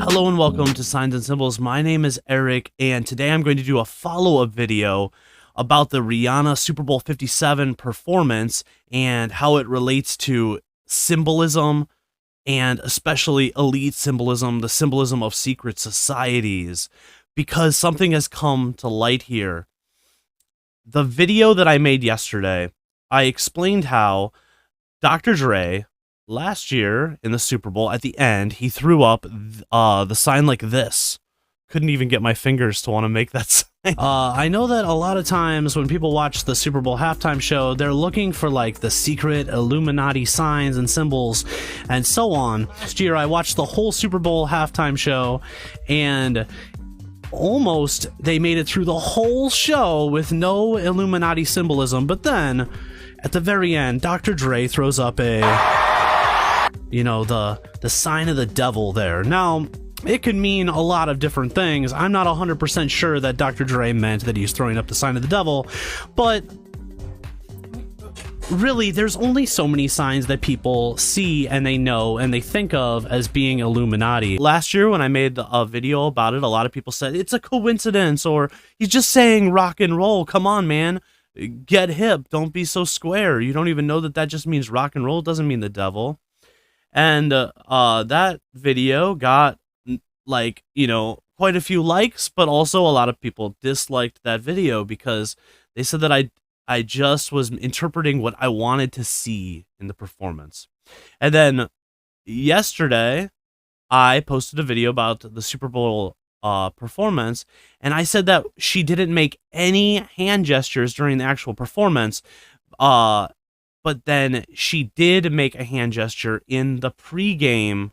Hello and welcome to Signs and Symbols. My name is Eric, and today I'm going to do a follow-up video about the Rihanna Super Bowl 57 performance and how it relates to symbolism, and especially elite symbolism, the symbolism of secret societies, because something has come to light here. The video that I made yesterday, I explained how Dr. Dre, last year in the Super Bowl, at the end, he threw up the sign like this. Couldn't even get my fingers to want to make that sign. I know that a lot of times when people watch the Super Bowl halftime show, they're looking for like the secret Illuminati signs and symbols and so on. Last year, I watched the whole Super Bowl halftime show, and almost they made it through the whole show with no Illuminati symbolism. But then, at the very end, Dr. Dre throws up the sign of the devil there. Now, it could mean a lot of different things. I'm not 100% sure that Dr. Dre meant that he's throwing up the sign of the devil, but really, there's only so many signs that people see and they know and they think of as being Illuminati. Last year, when I made a video about it, a lot of people said, it's a coincidence, or he's just saying rock and roll. Come on, man. Get hip. Don't be so square. You don't even know that just means rock and roll. It doesn't mean the devil. And that video got, quite a few likes, but also a lot of people disliked that video because they said that I just was interpreting what I wanted to see in the performance. And then yesterday, I posted a video about the Super Bowl performance, and I said that she didn't make any hand gestures during the actual performance, but then she did make a hand gesture in the pregame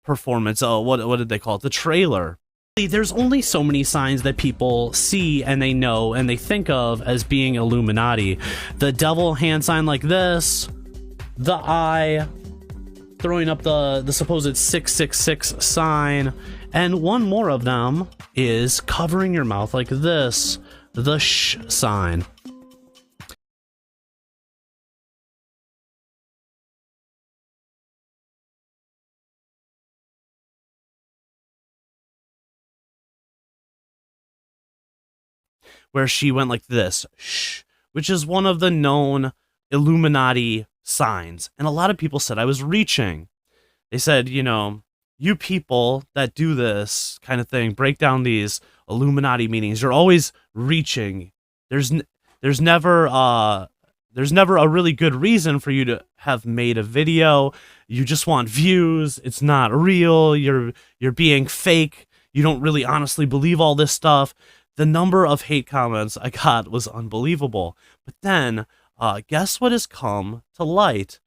performance. Oh, what did they call it? The trailer. There's only so many signs that people see and they know and they think of as being Illuminati. The devil hand sign like this, the eye, throwing up the supposed 666 sign, and one more of them is covering your mouth like this, the shh sign. Where she went like this, shh, which is one of the known Illuminati signs. And a lot of people said I was reaching. They said, you people that do this kind of thing, break down these Illuminati meanings, you're always reaching. There's never a really good reason for you to have made a video. You just want views. It's not real. You're being fake. You don't really honestly believe all this stuff. The number of hate comments I got was unbelievable. But then, guess what has come to light?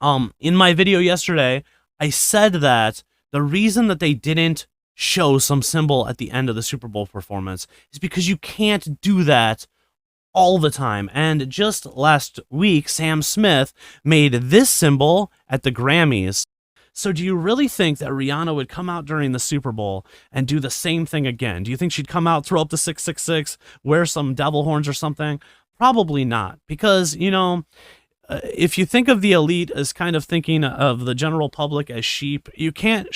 In my video yesterday, I said that the reason that they didn't show some symbol at the end of the Super Bowl performance is because you can't do that all the time. And just last week, Sam Smith made this symbol at the Grammys. So do you really think that Rihanna would come out during the Super Bowl and do the same thing again? Do you think she'd come out, throw up the 666, wear some devil horns or something? Probably not, because, if you think of the elite as kind of thinking of the general public as sheep, you can't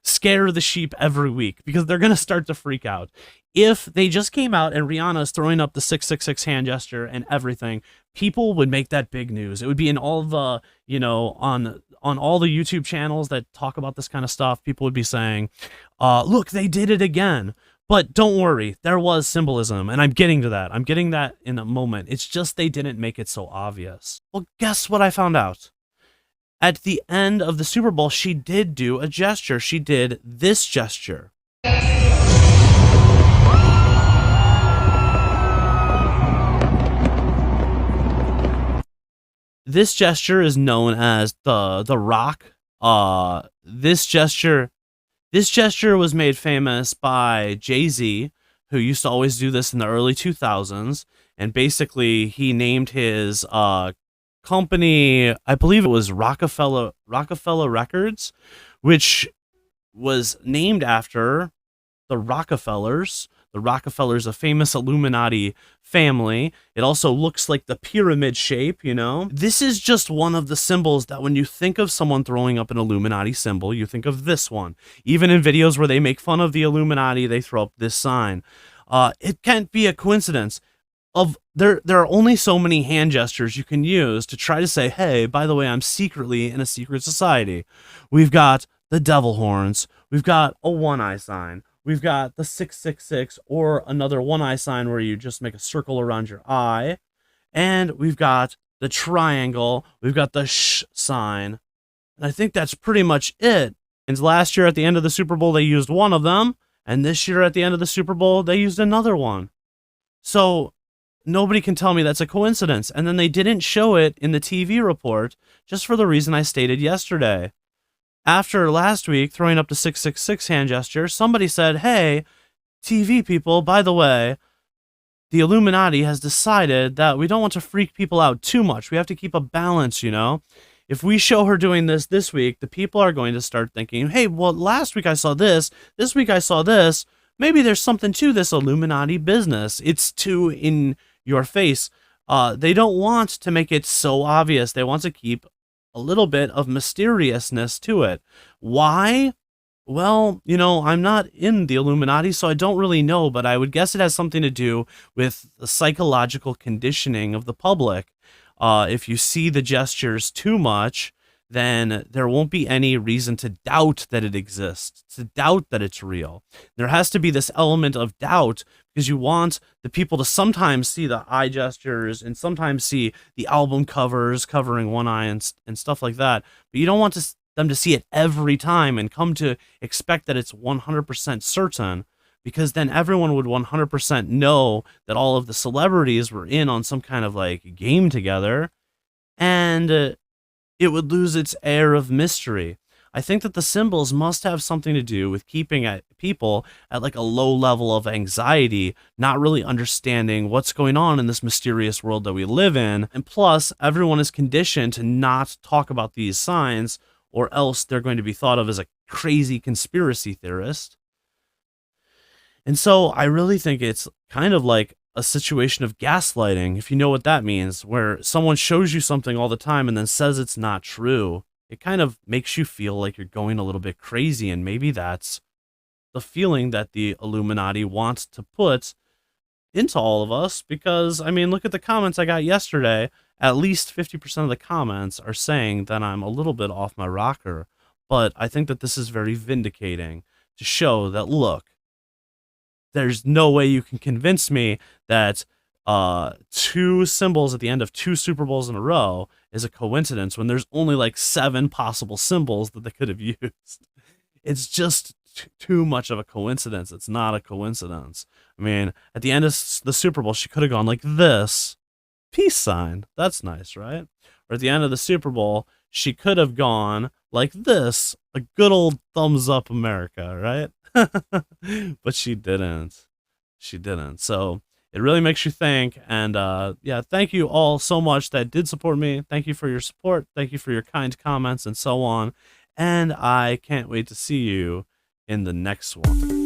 scare the sheep every week because they're going to start to freak out. If they just came out and Rihanna's throwing up the 666 hand gesture and everything, people would make that big news. It would be in all the, on all the YouTube channels that talk about this kind of stuff. People would be saying, look, they did it again. But don't worry, there was symbolism, and I'm getting to that. I'm getting that in a moment. It's just they didn't make it so obvious. Well, guess what I found out? At the end of the Super Bowl, she did do a gesture. She did this gesture. This gesture is known as the rock. This gesture was made famous by Jay-Z, who used to always do this in the early 2000s, and basically he named his company, I believe it was Rockefeller Records, which was named after the Rockefellers, The Rockefellers, a famous Illuminati family. It also looks like the pyramid shape, you know? This is just one of the symbols that when you think of someone throwing up an Illuminati symbol, you think of this one. Even in videos where they make fun of the Illuminati, they throw up this sign. It can't be a coincidence. There are only so many hand gestures you can use to try to say, hey, by the way, I'm secretly in a secret society. We've got the devil horns. We've got a one-eye sign. We've got the 666 or another one-eye sign where you just make a circle around your eye. And we've got the triangle. We've got the sh sign. And I think that's pretty much it. And last year at the end of the Super Bowl, they used one of them. And this year at the end of the Super Bowl, they used another one. So nobody can tell me that's a coincidence. And then they didn't show it in the TV report just for the reason I stated yesterday. After last week throwing up the 666 hand gesture, somebody said, hey, TV people, by the way, the Illuminati has decided that we don't want to freak people out too much. We have to keep a balance, you know? If we show her doing this week, the people are going to start thinking, hey, well, last week I saw this week I saw this. Maybe there's something to this Illuminati business. It's too in your face. They don't want to make it so obvious. They want to keep a little bit of mysteriousness to it. Why? Well, you know, I'm not in the Illuminati, so I don't really know, but I would guess it has something to do with the psychological conditioning of the public. If you see the gestures too much, then there won't be any reason to doubt that it exists, to doubt that it's real. There has to be this element of doubt because you want the people to sometimes see the eye gestures and sometimes see the album covers covering one eye and stuff like that. But you don't want them to see it every time and come to expect that it's 100% certain, because then everyone would 100% know that all of the celebrities were in on some kind of like game together, and it would lose its air of mystery. I think that the symbols must have something to do with keeping people at like a low level of anxiety, not really understanding what's going on in this mysterious world that we live in. And plus, everyone is conditioned to not talk about these signs, or else they're going to be thought of as a crazy conspiracy theorist. And so I really think it's kind of like a situation of gaslighting, if you know what that means, where someone shows you something all the time and then says it's not true. It kind of makes you feel like you're going a little bit crazy, and maybe that's the feeling that the Illuminati wants to put into all of us, because, I mean, look at the comments I got yesterday. At least 50% of the comments are saying that I'm a little bit off my rocker, but I think that this is very vindicating to show that, look, there's no way you can convince me that two symbols at the end of two Super Bowls in a row is a coincidence when there's only like 7 possible symbols that they could have used. It's just too much of a coincidence. It's not a coincidence. I mean, at the end of the Super Bowl, she could have gone like this. Peace sign. That's nice, right? Or at the end of the Super Bowl, she could have gone like this. A good old thumbs up America, right? But she didn't. She didn't. So it really makes you think. And yeah, thank you all so much that did support me. Thank you for your support. Thank you for your kind comments and so on. And I can't wait to see you in the next one.